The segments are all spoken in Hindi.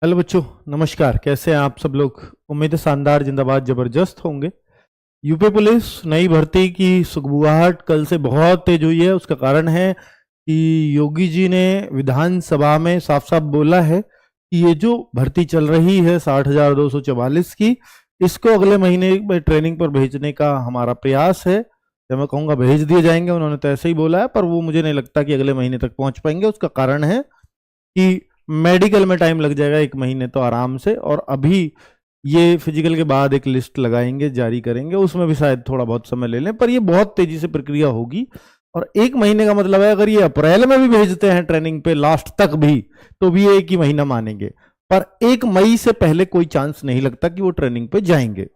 हेलो बच्चों, नमस्कार। कैसे हैं आप सब लोग? उम्मीद है शानदार, जिंदाबाद, जबरदस्त होंगे। यूपी पुलिस नई भर्ती की सुगबुगाहट कल से बहुत तेज हुई है। उसका कारण है कि योगी जी ने विधानसभा में साफ साफ बोला है कि ये जो भर्ती चल रही है 60,244 की, इसको अगले महीने में ट्रेनिंग पर भेजने का हमारा प्रयास है। या मैं कहूँगा भेज दिए जाएंगे, उन्होंने तो ऐसे ही बोला है, पर वो मुझे नहीं लगता कि अगले महीने तक पहुंच पाएंगे। उसका कारण है कि मेडिकल में टाइम लग जाएगा 1 महीने तो आराम से, और अभी ये फिजिकल के बाद एक लिस्ट लगाएंगे, जारी करेंगे, उसमें भी शायद थोड़ा बहुत समय ले लें, पर ये बहुत तेजी से प्रक्रिया होगी। और 1 महीने का मतलब है, अगर ये अप्रैल में भी भेजते हैं ट्रेनिंग पे लास्ट तक भी, तो भी ये 1 ही महीना मानेंगे। पर 1 मई से पहले कोई चांस नहीं लगता कि वो ट्रेनिंग पे जाएंगे।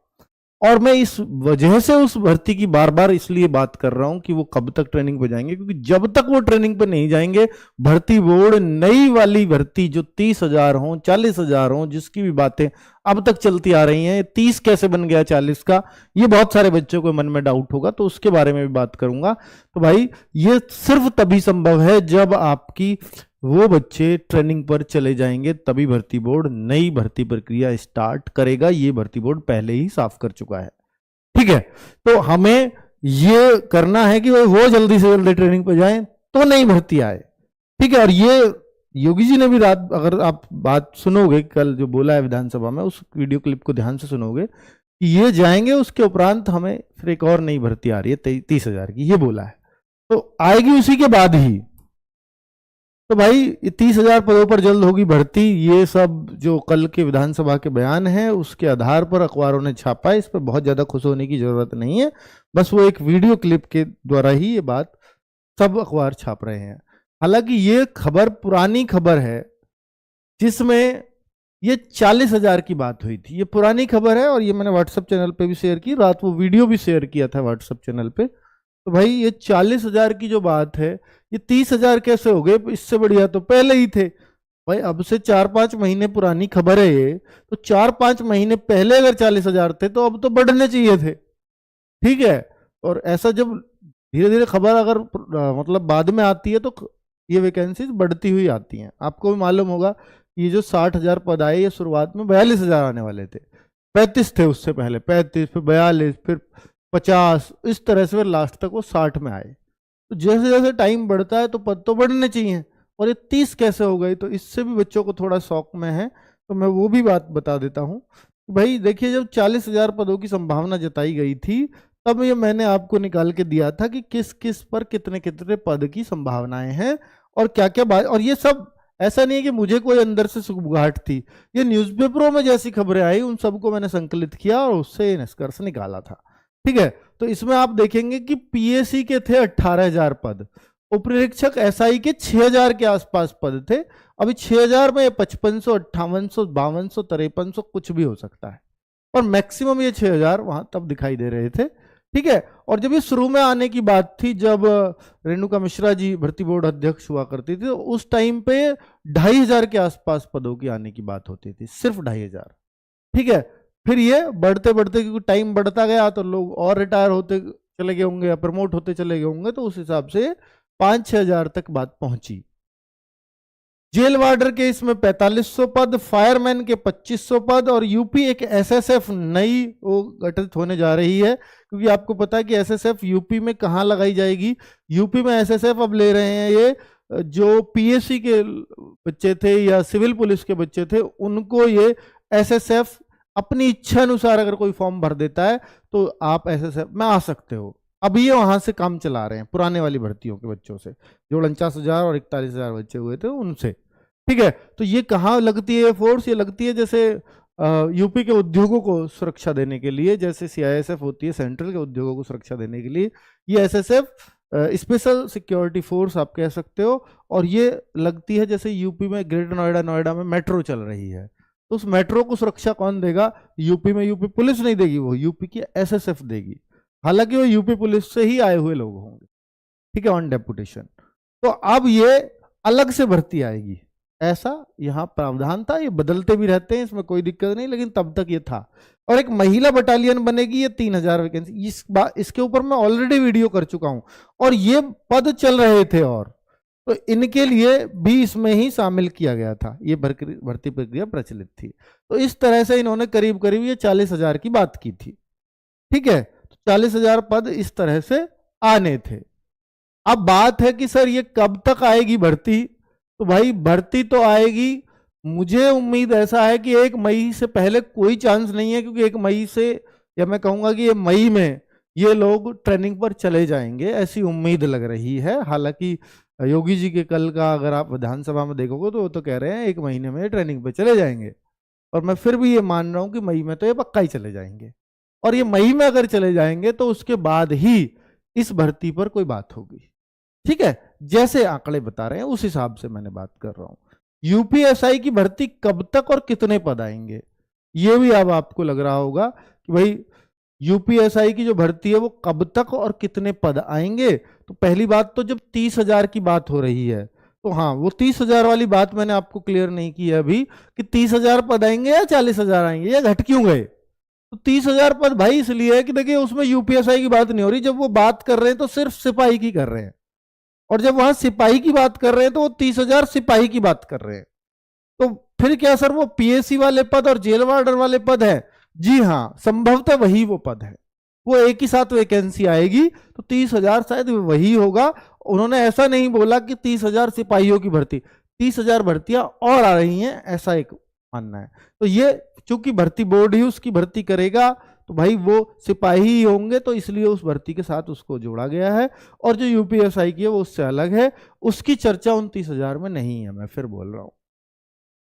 और मैं इस वजह से उस भर्ती की बार बार इसलिए बात कर रहा हूं कि वो कब तक ट्रेनिंग पे जाएंगे, क्योंकि जब तक वो ट्रेनिंग पे नहीं जाएंगे, भर्ती बोर्ड नई वाली भर्ती जो 30,000 हो, 40,000 हो, जिसकी भी बातें अब तक चलती आ रही हैं, 30 कैसे बन गया 40 का, ये बहुत सारे बच्चों को मन में डाउट होगा, तो उसके बारे में भी बात करूंगा। तो भाई, ये सिर्फ तभी संभव है जब आपकी वो बच्चे ट्रेनिंग पर चले जाएंगे, तभी भर्ती बोर्ड नई भर्ती प्रक्रिया स्टार्ट करेगा। ये भर्ती बोर्ड पहले ही साफ कर चुका है। ठीक है, तो हमें ये करना है कि वो जल्दी से जल्दी ट्रेनिंग पर जाएं तो नई भर्ती आए। ठीक है, और ये योगी जी ने भी रात, अगर आप बात सुनोगे कल जो बोला है विधानसभा में, उस वीडियो क्लिप को ध्यान से सुनोगे कि ये जाएंगे, उसके उपरांत हमें फिर एक और नई भर्ती आ रही है 30,000 की, ये बोला है, तो आएगी उसी के बाद ही। तो भाई, 30,000 पदों पर जल्द होगी भर्ती, ये सब जो कल के विधानसभा के बयान है उसके आधार पर अखबारों ने छापा है। इस पर बहुत ज्यादा खुश होने की जरूरत नहीं है, बस वो एक वीडियो क्लिप के द्वारा ही ये बात सब अखबार छाप रहे हैं। हालांकि ये खबर पुरानी खबर है, जिसमें ये 40,000 की बात हुई थी। ये पुरानी खबर है और ये मैंने व्हाट्सएप चैनल पे भी शेयर की, रात वो वीडियो भी शेयर किया था व्हाट्सएप चैनल पे। तो भाई, ये 40,000 की जो बात है, ये 30,000 कैसे हो गए? इससे बढ़िया तो पहले ही थे। भाई, अब से 4-5 महीने पुरानी खबर है ये, तो 4-5 महीने पहले अगर 40,000 थे तो अब तो बढ़ने चाहिए थे। ठीक है, और ऐसा जब धीरे धीरे खबर अगर मतलब बाद में आती है, तो ये वैकेंसीज बढ़ती हुई आती हैं। आपको भी मालूम होगा, ये जो 60,000 पद आए, ये शुरुआत में 42,000 आने वाले थे, 35 थे उससे पहले, 35 फिर 42 फिर 50, इस तरह से फिर लास्ट तक वो 60 में आए। तो जैसे जैसे टाइम बढ़ता है तो पद तो बढ़ने चाहिए, और ये 30 कैसे हो गई? तो इससे भी बच्चों को थोड़ा शौक में है, तो मैं वो भी बात बता देता हूँ। भाई देखिए, जब 40,000 पदों की संभावना जताई गई थी, तब ये मैंने आपको निकाल के दिया था कि किस किस पर कितने कितने पद की संभावनाएं हैं और क्या क्या बात। और ये सब ऐसा नहीं है कि मुझे कोई अंदर से सुगबुगाहट थी, ये न्यूज़पेपरों में जैसी खबरें आई उन सबको मैंने संकलित किया और उससे निष्कर्ष निकाला था। ठीक है, तो इसमें आप देखेंगे कि पीएससी के थे 18,000 पद, उपनिरीक्षक एसआई के 6,000 के आसपास पद थे। अभी 6,000 में 5500, 5800, 5200, 5300 कुछ भी हो सकता है, और मैक्सिमम ये 6,000 वहां तब दिखाई दे रहे थे। ठीक है, और जब ये शुरू में आने की बात थी, जब रेणुका मिश्रा जी भर्ती बोर्ड अध्यक्ष हुआ करती थी, तो उस टाइम पे 2,500 के आसपास पदों की आने की बात होती थी, सिर्फ 2,500। ठीक है, फिर ये बढ़ते बढ़ते, क्योंकि टाइम बढ़ता गया तो लोग और रिटायर होते चले गए होंगे या प्रमोट होते चले गए होंगे, तो उस हिसाब से 5-6 हजार तक बात पहुंची। जेल वार्डर के इसमें 4500 पद, फायरमैन के 2500 पद, और यूपी एक एसएसएफ नई वो गठित होने जा रही है, क्योंकि आपको पता है कि एसएसएफ यूपी में कहाँ लगाई जाएगी। यूपी में एसएसएफ अब ले रहे हैं ये जो पीएससी के बच्चे थे या सिविल पुलिस के बच्चे थे, उनको ये एसएसएफ अपनी इच्छा अनुसार अगर कोई फॉर्म भर देता है तो आप एसएसएफ में आ सकते हो। अब ये वहां से काम चला रहे हैं पुराने वाली भर्तियों के बच्चों से, जो 49,000 और 41,000 बच्चे हुए थे उनसे। ठीक है, तो ये कहाँ लगती है फोर्स? ये लगती है जैसे यूपी के उद्योगों को सुरक्षा देने के लिए, जैसे सीआईएसएफ होती है सेंट्रल के उद्योगों को सुरक्षा देने के लिए, ये एसएसएफ स्पेशल सिक्योरिटी फोर्स आप कह सकते हो। और ये लगती है जैसे यूपी में ग्रेटर नोएडा में मेट्रो चल रही है, तो उस मेट्रो को सुरक्षा कौन देगा? यूपी में यूपी पुलिस नहीं देगी, वो यूपी की एसएसएफ देगी। हालांकि वो यूपी पुलिस से ही आए हुए लोग होंगे, ठीक है, ऑन डेपुटेशन। तो अब ये अलग से भर्ती आएगी, ऐसा यहाँ प्रावधान था। ये बदलते भी रहते हैं, इसमें कोई दिक्कत नहीं, लेकिन तब तक ये था। और एक महिला बटालियन बनेगी, ये 3,000 वैकेंसी। इसके ऊपर मैं ऑलरेडी वीडियो कर चुका हूं, और ये पद चल रहे थे। और तो इनके लिए भी इसमें ही शामिल किया गया था, ये भर्ती प्रक्रिया प्रचलित थी। तो इस तरह से इन्होंने करीब करीब ये 40,000 की बात की थी। ठीक है, तो 40,000 पद इस तरह से आने थे। अब बात है कि सर ये कब तक आएगी भर्ती? तो भाई भर्ती तो आएगी, मुझे उम्मीद ऐसा है कि 1 मई से पहले कोई चांस नहीं है, क्योंकि 1 मई से, या मैं कहूंगा कि ये मई में ये लोग ट्रेनिंग पर चले जाएंगे, ऐसी उम्मीद लग रही है। हालांकि योगी जी के कल का अगर आप विधानसभा में देखोगे तो वो तो कह रहे हैं 1 महीने में ट्रेनिंग पे चले जाएंगे, और मैं फिर भी ये मान रहा हूं कि मई में तो ये पक्का ही चले जाएंगे। और ये मई में अगर चले जाएंगे तो उसके बाद ही इस भर्ती पर कोई बात होगी। ठीक है, जैसे आंकड़े बता रहे हैं उस हिसाब से मैंने बात कर रहा हूं। यूपीएसआई की भर्ती कब तक और कितने पद आएंगे, ये भी अब आपको लग रहा होगा कि भाई यूपीएसआई की जो भर्ती है वो कब तक और कितने पद आएंगे। तो पहली बात तो जब 30,000 की बात हो रही है, तो हाँ, वो 30,000 वाली बात मैंने आपको क्लियर नहीं की है अभी कि 30,000 पद आएंगे या 40,000 आएंगे या घट क्यों गए। तो 30,000 पद भाई इसलिए है कि देखिए उसमें यूपीएसआई की बात नहीं हो रही। जब वो बात कर रहे हैं तो सिर्फ सिपाही की कर रहे हैं, और जब वहां सिपाही की बात कर रहे हैं तो वो 30,000 सिपाही की बात कर रहे हैं। तो फिर क्या सर वो पीएससी वाले पद और जेल वार्डर वाले पद है? जी हाँ, संभवतः वही वो पद है, वो एक ही साथ वैकेंसी आएगी, तो 30,000 शायद वही होगा। उन्होंने ऐसा नहीं बोला कि 30,000 सिपाहियों की भर्ती, 30,000 भर्तियां और आ रही हैं, ऐसा एक मानना है। तो ये चूंकि भर्ती बोर्ड ही उसकी भर्ती करेगा, तो भाई वो सिपाही ही होंगे, तो इसलिए उस भर्ती के साथ उसको जोड़ा गया है। और जो यूपीएसआई की है वो उससे अलग है, उसकी चर्चा 29,000 में नहीं है, मैं फिर बोल रहा हूं।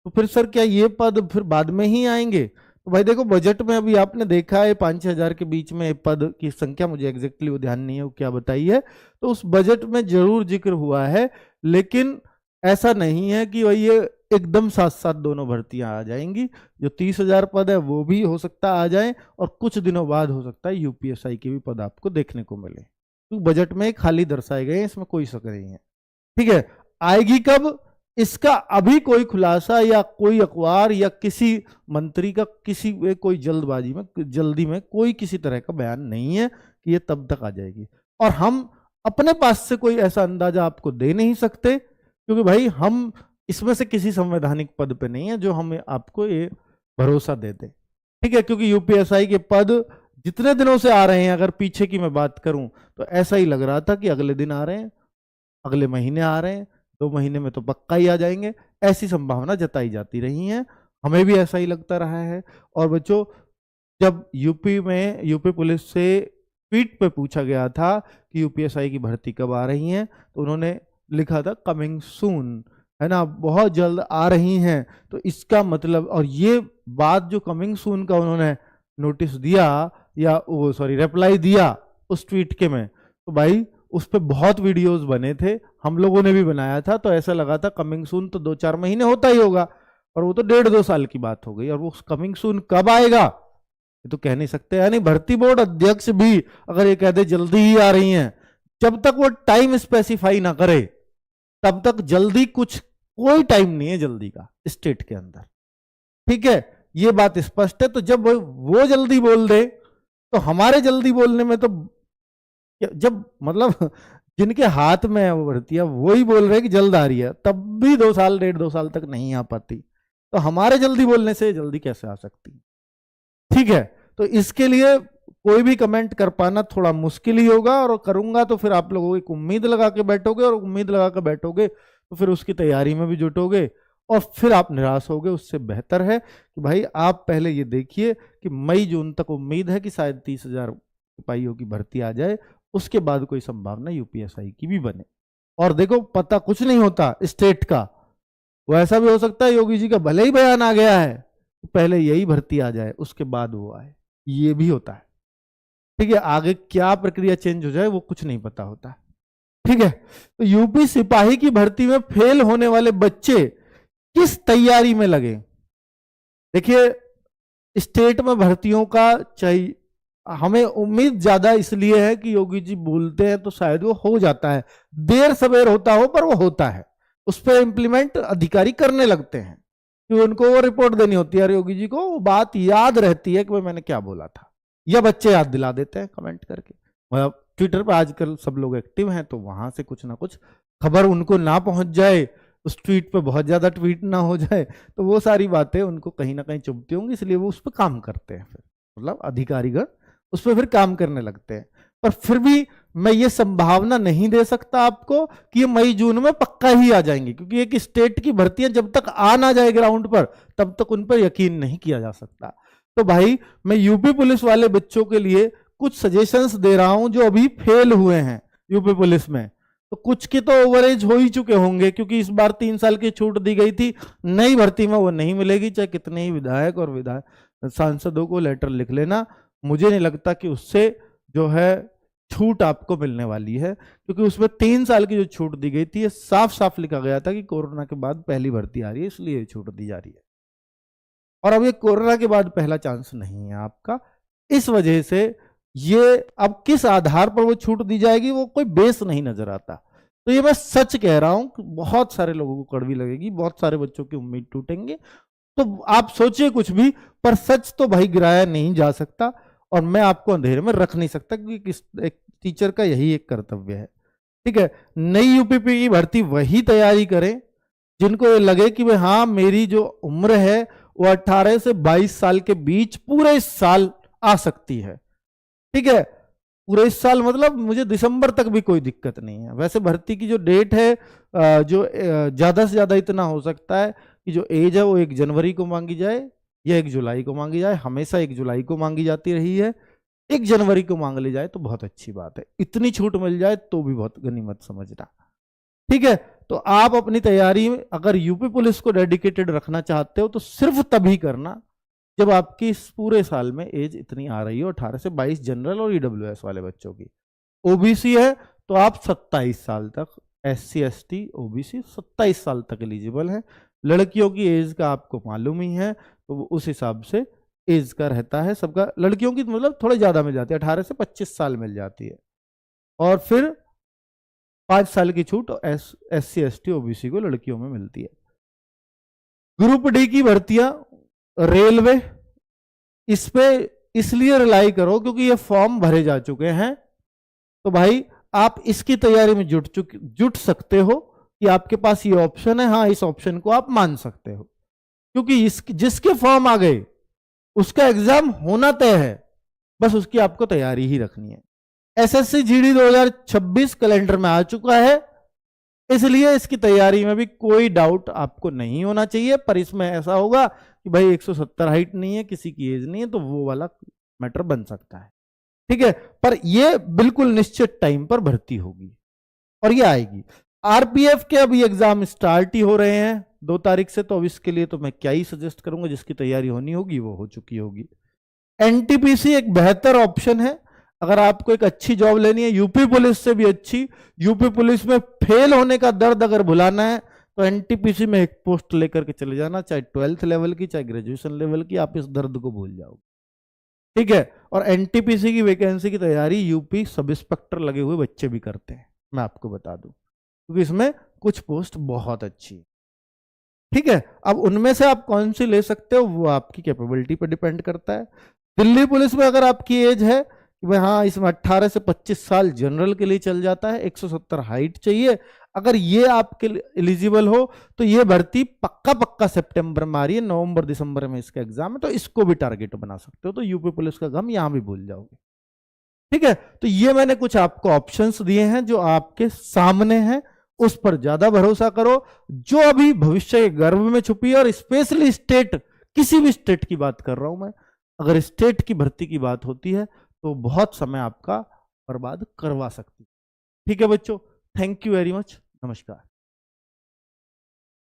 तो फिर सर क्या ये पद फिर बाद में ही आएंगे? तो भाई देखो बजट में अभी आपने देखा है 5-6 हजार के बीच में पद की संख्या, मुझे एग्जैक्टली वो ध्यान नहीं है वो क्या बताई है, तो उस बजट में जरूर जिक्र हुआ है। लेकिन ऐसा नहीं है कि भाई ये एकदम साथ साथ दोनों भर्तियां आ जाएंगी। जो 30,000 पद है वो भी हो सकता आ जाए, और कुछ दिनों बाद हो सकता है यूपीएसआई के भी पद आपको देखने को मिले, तो बजट में खाली दर्शाए गए हैं, इसमें कोई शक नहीं है। ठीक है, आएगी कब इसका अभी कोई खुलासा या कोई अखबार या किसी मंत्री का किसी कोई जल्दबाजी में जल्दी में कोई किसी तरह का बयान नहीं है कि ये तब तक आ जाएगी। और हम अपने पास से कोई ऐसा अंदाजा आपको दे नहीं सकते, क्योंकि भाई हम इसमें से किसी संवैधानिक पद पे नहीं है जो हमें आपको ये भरोसा दे दे। ठीक है, क्योंकि यूपीएसआई के पद जितने दिनों से आ रहे हैं, अगर पीछे की मैं बात करूं तो ऐसा ही लग रहा था कि अगले दिन आ रहे हैं, अगले महीने आ रहे हैं, 2 महीने में तो पक्का ही आ जाएंगे, ऐसी संभावना जताई जाती रही है, हमें भी ऐसा ही लगता रहा है। और बच्चों, जब यूपी पुलिस से ट्वीट पे पूछा गया था कि यूपीएसआई की भर्ती कब आ रही है, तो उन्होंने लिखा था कमिंग सून, है ना, बहुत जल्द आ रही हैं। तो इसका मतलब, और ये बात जो कमिंग सून का उन्होंने नोटिस दिया या वो सॉरी रिप्लाई दिया उस ट्वीट के में, तो भाई उस पर बहुत वीडियोस बने थे, हम लोगों ने भी बनाया था, तो ऐसा लगा था कमिंग सून तो 2-4 महीने होता ही होगा, और वो तो 1.5-2 साल की बात हो गई। और वो कमिंग सून कब आएगा ये तो कह नहीं सकते। यानी भर्ती बोर्ड अध्यक्ष भी अगर ये कह दे जल्दी ही आ रही हैं, जब तक वो टाइम स्पेसिफाई ना करे तब तक जल्दी कोई टाइम नहीं है जल्दी का स्टेट के अंदर। ठीक है, ये बात स्पष्ट है। तो जब वो जल्दी बोल दे तो हमारे जल्दी बोलने में तो, जब मतलब जिनके हाथ में है वो भर्तियां वो ही बोल रहे कि जल्द आ रही है, तब भी 2 साल 1.5-2 साल तक नहीं आ पाती, तो हमारे जल्दी बोलने से जल्दी कैसे आ सकती? ठीक है, तो इसके लिए कोई भी कमेंट कर पाना थोड़ा मुश्किल ही होगा, और करूंगा तो फिर आप लोगों की उम्मीद लगा के बैठोगे, और उम्मीद लगा के बैठोगे तो फिर उसकी तैयारी में भी जुटोगे, और फिर आप निराश होगे। उससे बेहतर है कि भाई आप पहले ये देखिए कि मई जून तक उम्मीद है कि शायद 30,000 सिपाहियों की भर्ती आ जाए, उसके बाद कोई संभावना यूपीएसआई की भी बने। और देखो पता कुछ नहीं होता स्टेट का, वो ऐसा भी हो सकता है योगी जी का भले ही बयान आ गया है तो पहले यही भर्ती आ जाए उसके बाद वो आए, ये भी होता है। ठीक है, आगे क्या प्रक्रिया चेंज हो जाए वो कुछ नहीं पता होता। ठीक है, तो यूपी सिपाही की भर्ती में फेल होने वाले बच्चे किस तैयारी में लगे? देखिए स्टेट में भर्तियों का चाहिए, हमें उम्मीद ज्यादा इसलिए है कि योगी जी बोलते हैं तो शायद वो हो जाता है, देर सवेर होता हो पर वो होता है, उस पर इंप्लीमेंट अधिकारी करने लगते हैं कि उनको वो रिपोर्ट देनी होती है योगी जी को, वो बात याद रहती है कि भाई मैंने क्या बोला था, या बच्चे याद दिला देते हैं कमेंट करके। मतलब ट्विटर पर आजकल सब लोग एक्टिव हैं तो वहां से कुछ ना कुछ खबर उनको ना पहुंच जाए, उस ट्वीट पे बहुत ज्यादा ट्वीट ना हो जाए, तो वो सारी बातें उनको कहीं ना कहीं चुभती होंगी, इसलिए वो उस पर काम करते हैं। फिर मतलब अधिकारीगण उस पर फिर काम करने लगते हैं। पर फिर भी मैं ये संभावना नहीं दे सकता आपको कि ये मई जून में पक्का ही आ जाएंगे, क्योंकि एक स्टेट की भर्तियां जब तक आ ना जाए ग्राउंड पर, तब तक उन पर यकीन नहीं किया जा सकता। तो भाई मैं यूपी पुलिस वाले बच्चों के लिए कुछ सजेशंस दे रहा हूं जो अभी फेल हुए हैं यूपी पुलिस में। तो कुछ के तो ओवरेज हो ही चुके होंगे, क्योंकि इस बार 3 साल की छूट दी गई थी, नई भर्ती में वो नहीं मिलेगी, चाहे कितने ही विधायक और सांसदों को लेटर लिख लेना। मुझे नहीं लगता कि उससे जो है छूट आपको मिलने वाली है, क्योंकि उसमें 3 साल की जो छूट दी गई थी, ये साफ साफ लिखा गया था कि कोरोना के बाद पहली भर्ती आ रही है, इसलिए ये छूट दी जा रही है। और अब ये कोरोना के बाद पहला चांस नहीं है आपका, इस वजह से ये अब किस आधार पर वो छूट दी जाएगी वो कोई बेस नहीं नजर आता। तो ये मैं सच कह रहा हूं कि बहुत सारे लोगों को कड़वी लगेगी, बहुत सारे बच्चों की उम्मीद टूटेंगे। तो आप सोचिए कुछ भी, पर सच तो भाई गिराया नहीं जा सकता, और मैं आपको अंधेरे में रख नहीं सकता, क्योंकि एक टीचर का यही एक कर्तव्य है। ठीक है, नई यूपीपी की भर्ती वही तैयारी करें जिनको ये लगे कि भाई हाँ मेरी जो उम्र है वो 18 से 22 साल के बीच पूरे साल आ सकती है। ठीक है, पूरे इस साल मतलब मुझे दिसंबर तक भी कोई दिक्कत नहीं है। वैसे भर्ती की जो डेट है, जो ज्यादा से ज्यादा इतना हो सकता है कि जो एज है वो 1 जनवरी को मांगी जाए या 1 जुलाई को मांगी जाए। हमेशा 1 जुलाई को मांगी जाती रही है, 1 जनवरी को मांग ली जाए तो बहुत अच्छी बात है। इतनी छूट मिल जाए तो भी बहुत गनीमत समझना। ठीक है, तो आप अपनी तैयारी में अगर यूपी पुलिस को डेडिकेटेड रखना चाहते हो तो सिर्फ तभी करना जब आपकी इस पूरे साल में एज इतनी आ रही हो, 18 से 22 जनरल और ईडब्ल्यूएस वाले बच्चों की। ओबीसी है तो आप 27 साल तक, SC ST ओबीसी 27 साल तक एलिजिबल है। लड़कियों की एज का आपको मालूम ही है, तो उस हिसाब से एज का रहता है सबका। लड़कियों की मतलब थोड़े ज्यादा मिल जाती है, 18 से 25 साल मिल जाती है, और फिर 5 साल की छूट SC ST ओबीसी को लड़कियों में मिलती है। ग्रुप डी की भर्तियां रेलवे, इस पे इसलिए रिलाई करो क्योंकि ये फॉर्म भरे जा चुके हैं। तो भाई आप इसकी तैयारी में जुट सकते हो कि आपके पास ये ऑप्शन है, हाँ इस ऑप्शन को आप मान सकते हो, क्योंकि जिसके फॉर्म आ गए उसका एग्जाम होना तय है, बस उसकी आपको तैयारी ही रखनी है। SSC GD 2026 कैलेंडर में आ चुका है, इसलिए इसकी तैयारी में भी कोई डाउट आपको नहीं होना चाहिए। पर इसमें ऐसा होगा कि भाई 170 हाइट नहीं है, किसी की एज नहीं है, तो वो वाला मैटर बन सकता है। ठीक है, पर ये बिल्कुल निश्चित टाइम पर भर्ती होगी और ये आएगी। आरपीएफ के अभी एग्जाम स्टार्ट ही हो रहे हैं 2 तारीख से, तो अब इसके लिए तो मैं क्या ही सजेस्ट करूंगा, जिसकी तैयारी होनी होगी वो हो चुकी होगी। एनटीपीसी एक बेहतर ऑप्शन है अगर आपको एक अच्छी जॉब लेनी है, यूपी पुलिस से भी अच्छी। यूपी पुलिस में फेल होने का दर्द अगर भुलाना है तो एनटीपीसी में एक पोस्ट लेकर के चले जाना, चाहे 12th लेवल की चाहे ग्रेजुएशन लेवल की, आप इस दर्द को भूल जाओगे। ठीक है, और एनटीपीसी की वैकेंसी की तैयारी यूपी सब इंस्पेक्टर लगे हुए बच्चे भी करते हैं, मैं आपको बता दूं, क्योंकि इसमें कुछ पोस्ट बहुत अच्छी है। ठीक है, अब उनमें से आप कौन सी ले सकते हो वो आपकी कैपेबिलिटी पर डिपेंड करता है। दिल्ली पुलिस में अगर आपकी एज है कि भाई हाँ इसमें 18 से 25 साल जनरल के लिए चल जाता है, 170 हाइट चाहिए, अगर ये आपके एलिजिबल हो तो ये भर्ती पक्का सितंबर में आ रही है, नवंबर दिसंबर में इसका एग्जाम है, तो इसको भी टारगेट बना सकते हो, तो यूपी पुलिस का गम यहां भी भूल जाओगे। ठीक है, तो ये मैंने कुछ आपको ऑप्शंस दिए हैं जो आपके सामने हैं, उस पर ज्यादा भरोसा करो। जो अभी भविष्य के गर्भ में छुपी है, और स्पेशली स्टेट, किसी भी स्टेट की बात कर रहा हूं मैं, अगर स्टेट की भर्ती की बात होती है तो बहुत समय आपका बर्बाद करवा सकती है। ठीक है बच्चों, थैंक यू वेरी मच, नमस्कार।